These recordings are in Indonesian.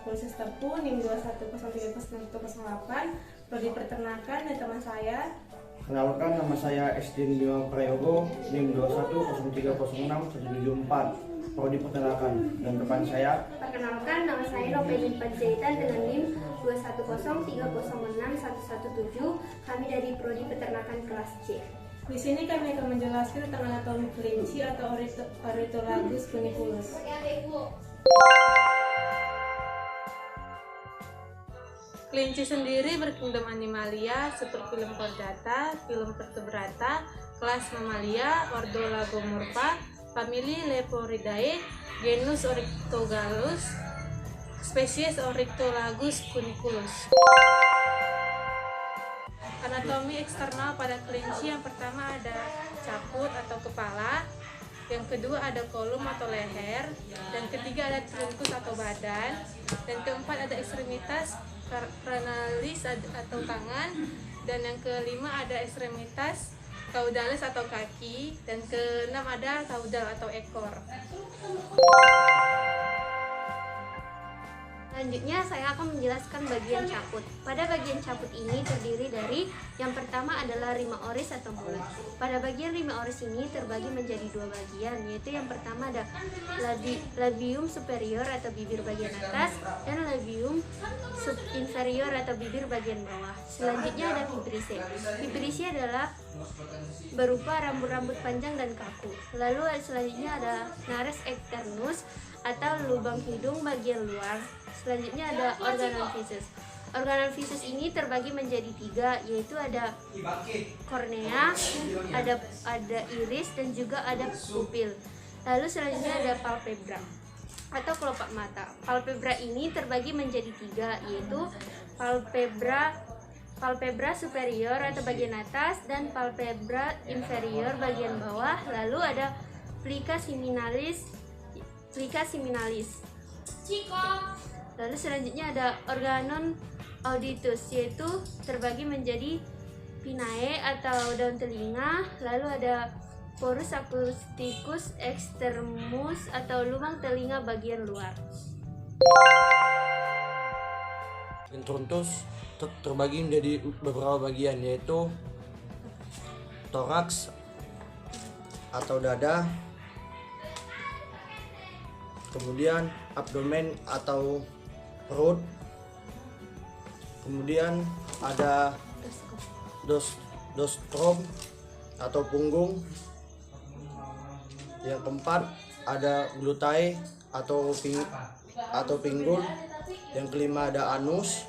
Polisi Tepu, NIM 21030108, Prodi Peternakan, dan teman saya. Kenalkan, nama saya Esdin Bima Prayogo, NIM 210306-174, Prodi Peternakan, dan rekan saya. Perkenalkan, nama saya Nopelin Panjaitan dengan NIM 210306-117. Kami dari Prodi Peternakan kelas C. Di sini kami akan menjelaskan tentang anatomi kelinci atau Ornitholagus funiculus. Kelinci sendiri berkingdom Animalia, superfilum Chordata, filum Vertebrata, kelas Mammalia, ordo Lagomorpha, famili Leporidae, genus Oryctogallus, spesies Ornitholagus funiculus. Anatomi eksternal pada kelinci, yang pertama ada caput atau kepala, yang kedua ada kolum atau leher, dan ketiga ada trunkus atau badan, dan keempat ada ekstremitas canalis atau tangan, dan yang kelima ada ekstremitas caudalis atau kaki, dan keenam ada caudal atau ekor. Selanjutnya saya akan menjelaskan bagian caput. Pada bagian caput ini terdiri dari yang pertama adalah rima oris atau mulut. Pada bagian rima oris ini terbagi menjadi dua bagian, yaitu yang pertama ada labium superior atau bibir bagian atas dan labium subinferior atau bibir bagian bawah. Selanjutnya ada fibrisi. Fibrisi adalah berupa rambut-rambut panjang dan kaku. Lalu selanjutnya ada nares externus atau lubang hidung bagian luar. Selanjutnya ada organal visus. Organal visus ini terbagi menjadi tiga, yaitu ada kornea, ada iris, dan juga ada pupil. Lalu selanjutnya ada palpebra atau kelopak mata. Palpebra ini terbagi menjadi tiga, yaitu palpebra superior atau bagian atas dan palpebra inferior bagian bawah. Lalu ada plica seminalis. Lalu selanjutnya ada organon auditus, yaitu terbagi menjadi pinnae atau daun telinga. Lalu ada porus acousticus externus atau lubang telinga bagian luar. Intruntus terbagi menjadi beberapa bagian, yaitu toraks atau dada, kemudian abdomen atau perut, kemudian ada dostrom atau punggung, yang keempat ada glutae atau pinggul, yang kelima ada anus,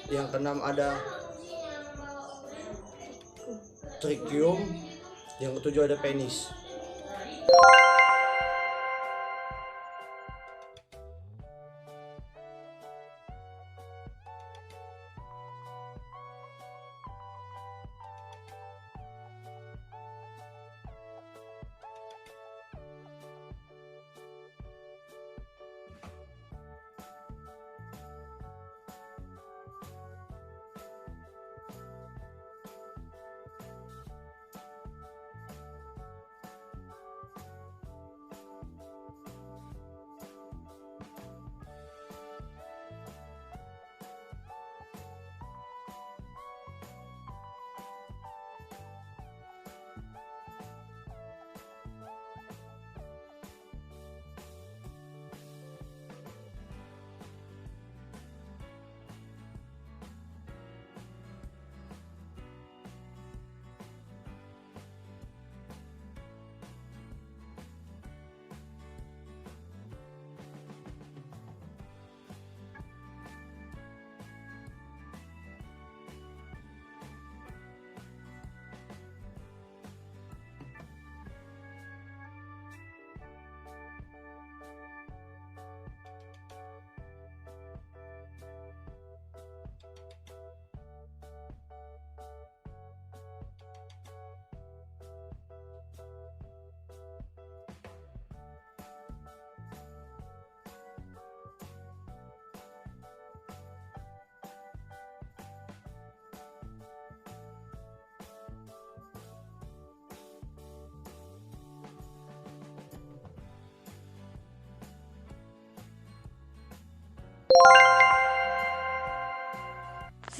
yang keenam ada trichium, yang ketujuh ada penis.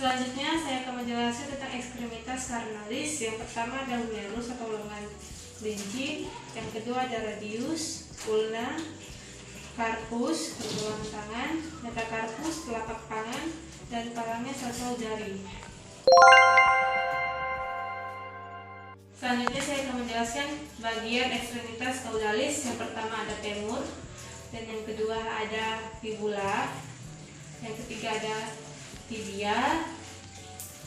Selanjutnya saya akan menjelaskan tentang ekstremitas carinalis. Yang pertama ada humerus atau lengan kelinci, yang kedua ada radius, ulna, carpus, pergelangan tangan, metacarpus, telapak tangan, dan palangnya sel-sel jari. Selanjutnya saya akan menjelaskan bagian ekstremitas caudalis. Yang pertama ada femur, dan yang kedua ada fibula, yang ketiga ada tibia,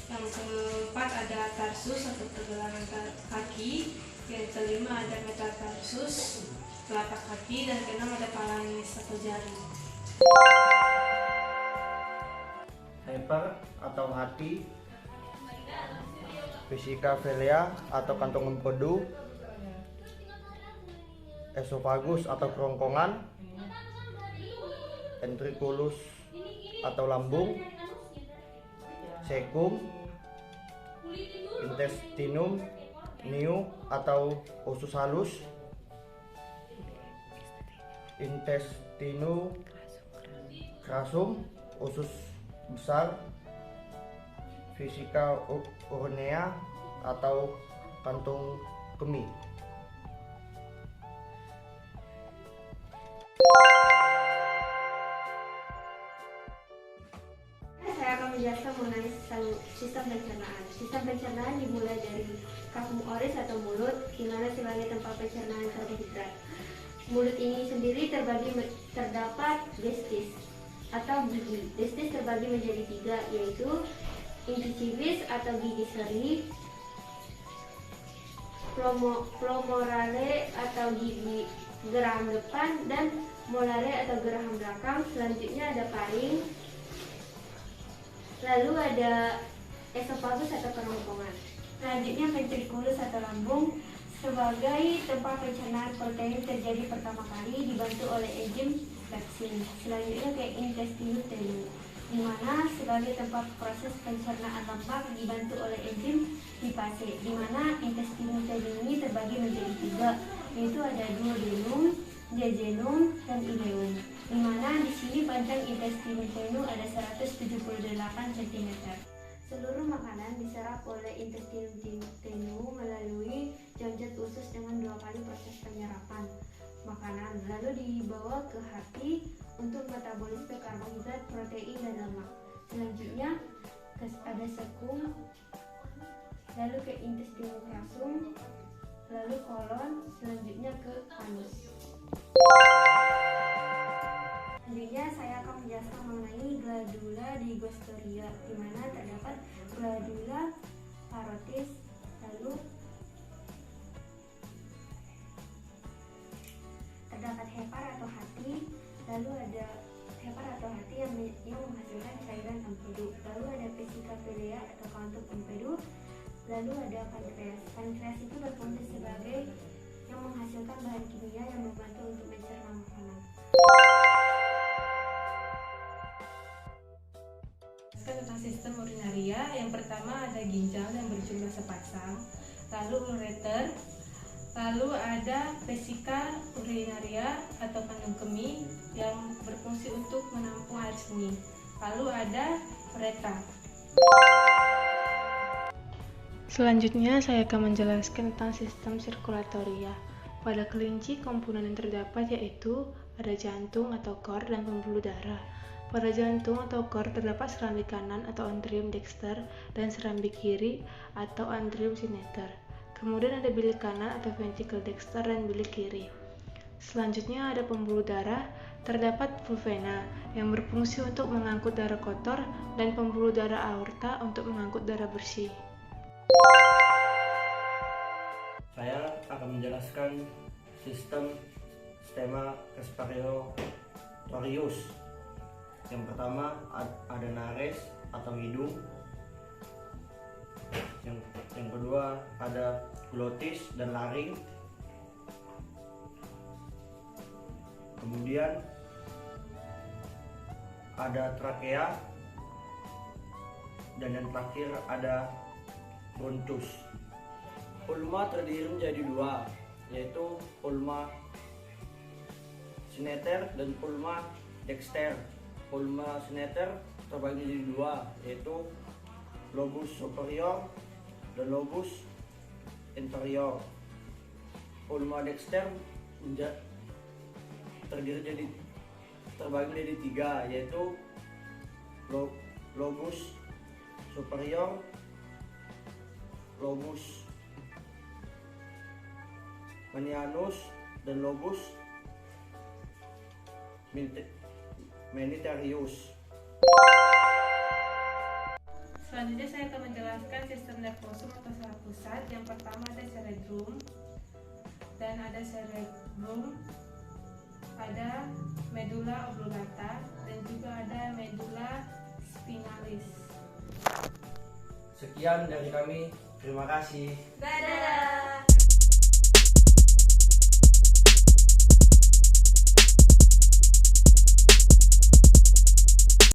yang keempat ada tarsus atau pergelangan kaki, yang kelima ada metatarsus, telapak kaki, dan keenam ada palangis atau jari. Hyper atau hati, vesicavalia atau kantung empedu, esophagus atau kerongkongan, ventriculus atau lambung, cecum, intestinum new atau usus halus, intestino crassum usus besar, vesika urnea atau kantung kemih. Saya akan menjelaskan mengenai sistem pencernaan. Sistem pencernaan dimulai dari kafum oris atau mulut, di mana sebagai tempat pencernaan karbohidrat. Mulut ini sendiri terdapat testis atau gigi. Testis terbagi menjadi 3, yaitu incisivis atau gigi seri, promorale atau gigi geraham depan, dan molare atau geraham belakang. Selanjutnya ada paring, lalu ada esophagus atau kerongkongan. Selanjutnya ventriculus atau lambung. Sebagai tempat pencernaan protein terjadi pertama kali dibantu oleh enzim pepsin. Selanjutnya ke intestinus tenu, di mana sebagai tempat proses pencernaan lemak dibantu oleh enzim lipase, di mana intestinus tenu ini terbagi menjadi 3, yaitu ada duodenum, jejunum, dan ileum. Di mana di sini panjang intestinus tenu ada 178 cm. Seluruh makanan diserap oleh intestinus tenu melalui jonjot usus dengan 2 kali proses penyerapan makanan, lalu dibawa ke hati untuk metabolisme karbohidrat, protein, dan lemak. Selanjutnya ada sekum, lalu ke intestinus crassum, lalu kolon, selanjutnya ke anus. Selanjutnya saya akan menjelaskan mengenai glandula digostoria, di mana terdapat glandula parotis, lalu terdapat hepar atau hati, lalu ada hepar atau hati yang menghasilkan cairan empedu, lalu ada vesicavalia atau kantung empedu, lalu ada pankreas. Pankreas itu berfungsi sebagai yang menghasilkan bahan kimia yang membantu untuk mencerna makanan. Tentang sistem urinaria, yang pertama ada ginjal yang berjumlah sepasang, lalu ureter, lalu ada vesika urinaria atau kandung kemih yang berfungsi untuk menampung air seni, lalu ada uretra. Selanjutnya saya akan menjelaskan tentang sistem sirkulatoria. Pada kelinci komponen yang terdapat yaitu ada jantung atau cor dan pembuluh darah. Pada jantung atau cor terdapat serambi kanan atau antrium dexter dan serambi kiri atau antrium sinenter. Kemudian ada bilik kanan atau ventricle dexter dan bilik kiri. Selanjutnya ada pembuluh darah, terdapat pulvena yang berfungsi untuk mengangkut darah kotor dan pembuluh darah aorta untuk mengangkut darah bersih. Saya akan menjelaskan sistem stemma respiratorius. Yang pertama ada nares atau hidung. Yang kedua ada glotis dan laring. Kemudian ada trakea, dan yang terakhir ada bronchus. Ulma terdiri menjadi 2, yaitu ulma sineter dan ulma dexter. Ulma sineter terbagi menjadi 2, yaitu lobus superior, dan lobus inferior. Ulma dexter terbagi menjadi tiga, yaitu lobus superior, lobus medianus, dan lobus meninterius. Selanjutnya saya akan menjelaskan sistem nervosum atau saraf pusat. Yang pertama ada cerebrum, dan ada cerebrum, ada medulla oblongata, dan juga ada medulla spinalis. Sekian dari kami, terima kasih. Dadah.